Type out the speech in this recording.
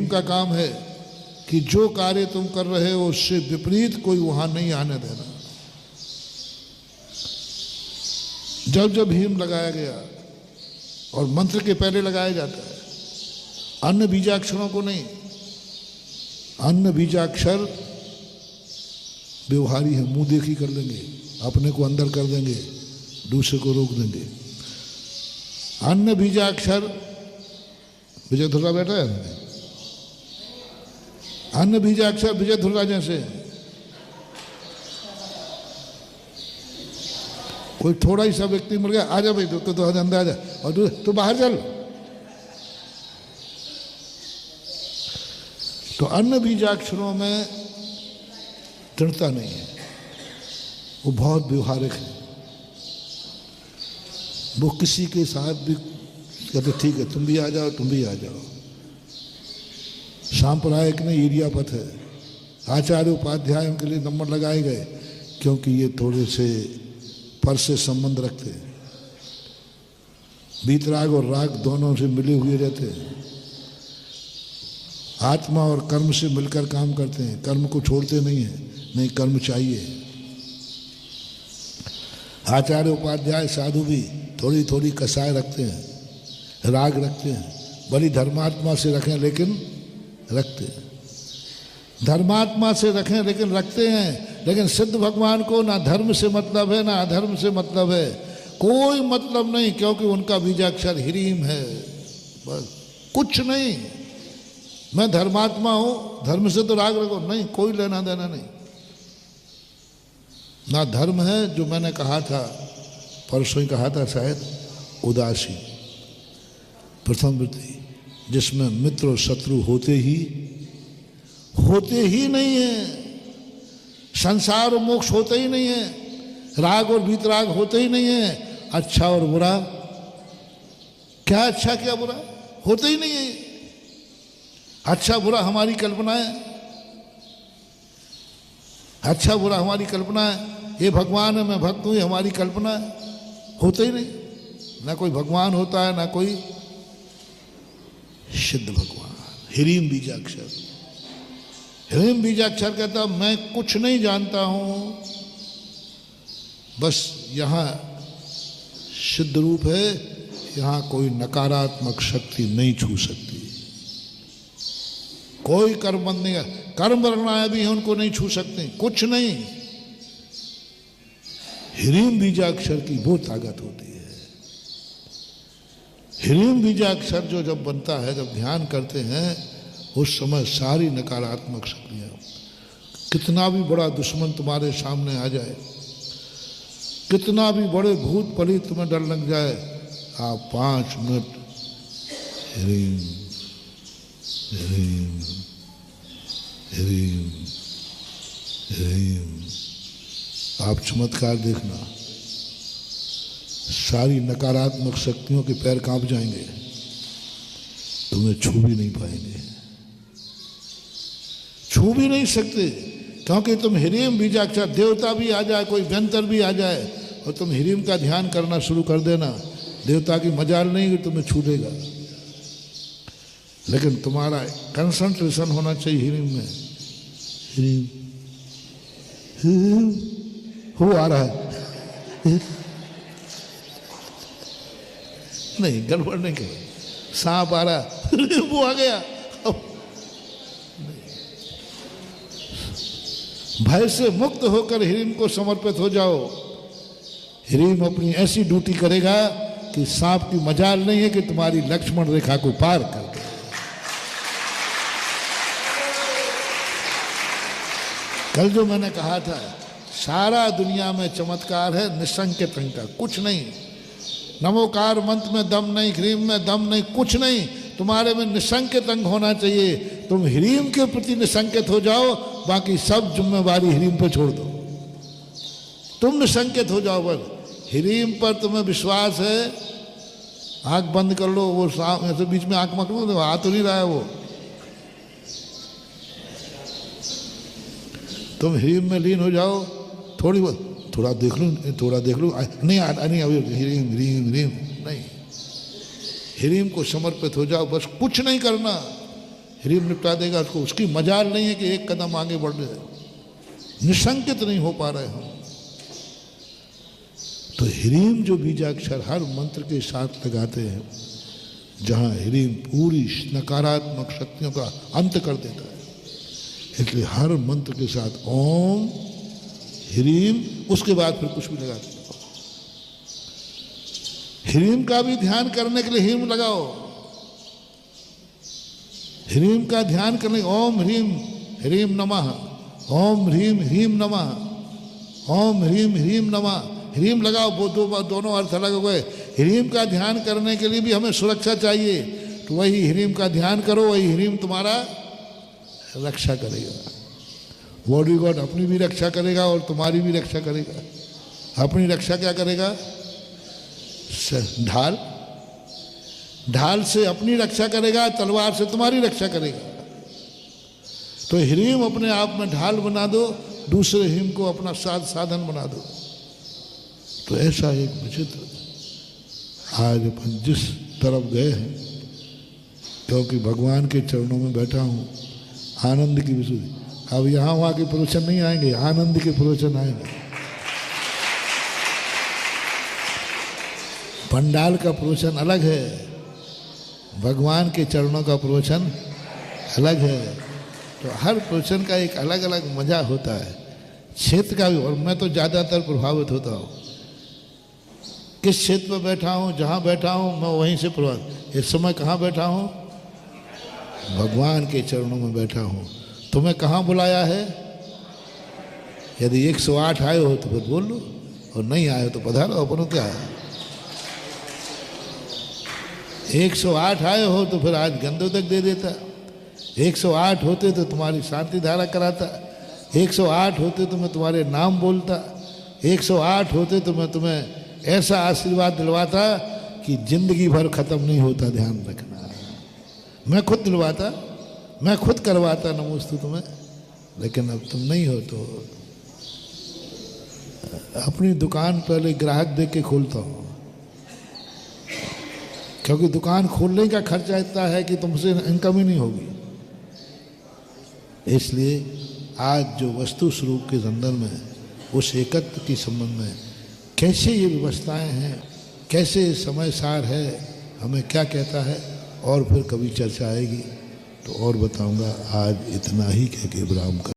हिरीम का काम है कि जो कार्य तुम कर रहे हो उससे विपरीत कोई वहां नहीं आने देना। जब जब हिरीम लगाया गया, और मंत्र के पहले लगाया जाता है, अन्य बीजाक्षरों को नहीं। अन्य बीजाक्षर व्यवहारी है, मुंह देखी कर लेंगे, अपने को अंदर कर देंगे, दूसरे को रोक देंगे। अन्य बीजाक्षर, विजय धुर्रा बैठा है, अन्य बीजाक्षर विजय धुर्रा जैसे। कोई थोड़ा ही सा व्यक्ति मिल गया, आजा भाई तो अंदर आ जा, और तू बाहर चल। तो अन्य बीजाक्षरों में दृढ़ता नहीं है, वो बहुत व्यवहारिक है। वो किसी के साथ भी कहते ठीक है तुम भी आ जाओ, तुम भी आ जाओ। सांप्रदायिक नहीं, एरियापथ है। आचार्य उपाध्यायों के लिए नंबर लगाए गए क्योंकि ये थोड़े से पर से संबंध रखते हैं, वीतराग और राग दोनों से मिले हुए रहते हैं, आत्मा और कर्म से मिलकर काम करते हैं, कर्म को छोड़ते नहीं हैं, नहीं कर्म चाहिए। आचार्य उपाध्याय साधु भी थोड़ी थोड़ी कसाय रखते हैं, राग रखते हैं, बड़ी धर्मात्मा से रखें लेकिन रखते हैं, धर्मात्मा से रखें लेकिन रखते हैं। लेकिन सिद्ध भगवान को ना धर्म से मतलब है ना अधर्म से मतलब है, कोई मतलब नहीं, क्योंकि उनका बीजाक्षर हीरीम है। बस कुछ नहीं, मैं धर्मात्मा हूं, धर्म से तो राग रखो, नहीं, कोई लेना देना नहीं। ना धर्म है जो मैंने कहा था, परसों ही कहा था शायद, उदासी प्रथम वृत्ति, जिसमें मित्र और शत्रु होते ही नहीं है, संसार और मोक्ष होते ही नहीं है, राग और वीतराग होते ही नहीं है, अच्छा और बुरा, क्या अच्छा क्या बुरा होते ही नहीं है। अच्छा बुरा हमारी कल्पना है, अच्छा बुरा हमारी कल्पना है, ये भगवान है मैं भक्त हूं, ये हमारी कल्पना है, होते ही नहीं। ना कोई भगवान होता है ना कोई सिद्ध भगवान। हीरीम बीजाक्षर, हीरीम बीजाक्षर कहता मैं कुछ नहीं जानता हूं, बस यहां सिद्ध रूप है, यहां कोई नकारात्मक शक्ति नहीं छू सकती, कोई कर्म बंद नहीं है, कर्म बनाए भी हैं उनको नहीं छू सकते, कुछ नहीं। हीरीम बीजाक्षर की वो ताकत होती है। हीरीम बीजाक्षर जो जब बनता है, जब ध्यान करते हैं, उस समय सारी नकारात्मक शक्तियां, कितना भी बड़ा दुश्मन तुम्हारे सामने आ जाए, कितना भी बड़े भूत प्रेत तुम्हें डर लग जाए, आप 5 मिनट हीरीम हीरीम हीरीम हीरीम, आप चमत्कार देखना, सारी नकारात्मक शक्तियों के पैर कांप जाएंगे, तुम्हें छू भी नहीं पाएंगे, छू भी नहीं सकते, क्योंकि तुम हीरीम बीजाक्षर, देवता भी आ जाए, कोई व्यंतर भी आ जाए और तुम हीरीम का ध्यान करना शुरू कर देना, देवता की मजाल नहीं कि तुम्हें छू देगा, लेकिन तुम्हारा कंसंट्रेशन होना चाहिए हीरीम में। हीरीम हो आ रहा है, नहीं गड़बड़ नहीं कर, सांप आ रहा वो आ गया, भय से मुक्त होकर हीरीम को समर्पित हो जाओ। हीरीम अपनी ऐसी ड्यूटी करेगा कि सांप की मजाल नहीं है कि तुम्हारी लक्ष्मण रेखा को पार कर दे। कल जो मैंने कहा था, सारा दुनिया में चमत्कार है निसंकेत का, कुछ नहीं। नमोकार मंत्र में दम नहीं, ह्रीम में दम नहीं, कुछ नहीं, तुम्हारे में निसंकेत अंग होना चाहिए। तुम ह्रीम के प्रति निसंकेत हो जाओ, बाकी सब जिम्मेवारी ह्रीम पे छोड़ दो, तुम निसंकेत हो जाओ। बस ह्रीम पर तुम्हें विश्वास है, आंख बंद कर लो, वो ऐसे बीच में आंख मत लो, आ तो नहीं रहा है वो, तुम ह्रीम में लीन हो जाओ, थोड़ी बहुत थोड़ा देख लो, थोड़ा देख लो, नहीं नहीं अभी ह्रीम ह्रीम ह्रीम नहीं, ह्रीम को समर्पित हो जाओ, बस कुछ नहीं करना। ह्रीम निपटा देगा उसको। उसकी मजाल नहीं है कि एक कदम आगे बढ़ रहे, निशंकित नहीं हो पा रहे हम। तो ह्रीम जो बीजाक्षर हर मंत्र के साथ लगाते हैं, जहाँ ह्रीम पूरी नकारात्मक शक्तियों का अंत कर देता है, इसलिए हर मंत्र के साथ ओम ह्रीम, उसके बाद फिर कुछ भी लगाते हैं। ह्रीम का भी ध्यान करने के लिए ह्रीम लगाओ। ह्रीम का ध्यान करने, ओम ह्रीम ह्रीम नमः, ओम ह्रीम ह्रीम नमः, ओम ह्रीम ह्रीम नमः। ह्रीम लगाओ, वो दोनों अर्थ अलग हो गए। ह्रीम का ध्यान करने के लिए भी हमें सुरक्षा चाहिए, तो वही ह्रीम का ध्यान करो, वही ह्रीम तुम्हारा रक्षा करेगा। बॉडी गॉड अपनी भी रक्षा करेगा और तुम्हारी भी रक्षा करेगा। अपनी रक्षा क्या करेगा? ढाल, ढाल से अपनी रक्षा करेगा, तलवार से तुम्हारी रक्षा करेगा। तो ह्रीम अपने आप में ढाल बना दो, दूसरे ह्रीम को अपना साधन बना दो। तो ऐसा एक विचित्र आज अपन जिस तरफ गए हैं, क्योंकि भगवान के चरणों में बैठा हूँ, आनंद की विशुद्धि। अब यहाँ वहाँ के प्रवचन नहीं आएंगे, आनंद के प्रवचन आएंगे। पंडाल का प्रवचन अलग है, भगवान के चरणों का प्रवचन अलग है। तो हर प्रवचन का एक अलग अलग मजा होता है, क्षेत्र का भी। और मैं तो ज़्यादातर प्रभावित होता हूँ, किस क्षेत्र में बैठा हूँ, जहाँ बैठा हूँ मैं वहीं से प्रभावित। इस समय कहाँ बैठा हूँ? भगवान के चरणों में बैठा हूँ। तुम्हें कहाँ बुलाया है? यदि 108 आए हो तो फिर बोल लो, और नहीं आए हो तो पधारो, अपनों क्या है। 108 आए हो तो फिर आज गंधोदक दे देता, 108 होते तो तुम्हारी शांति धारा कराता, 108 होते तो मैं तुम्हारे नाम बोलता, 108 होते तो मैं तुम्हें ऐसा आशीर्वाद दिलवाता कि जिंदगी भर खत्म नहीं होता। ध्यान रखना, मैं खुद दिलवाता, मैं खुद करवाता नमोस्तु तुम्हें। लेकिन अब तुम नहीं हो तो अपनी दुकान पहले ग्राहक देख के खोलता हूँ, क्योंकि दुकान खोलने का खर्चा इतना है कि तुमसे इनकम ही नहीं होगी। इसलिए आज जो वस्तु स्वरूप के संदर्भ में, उस एकत्व के संबंध में कैसे ये व्यवस्थाएं हैं, कैसे समय सार है, हमें क्या कहता है, और फिर कभी चर्चा आएगी तो और बताऊंगा। आज इतना ही कह के विराम कर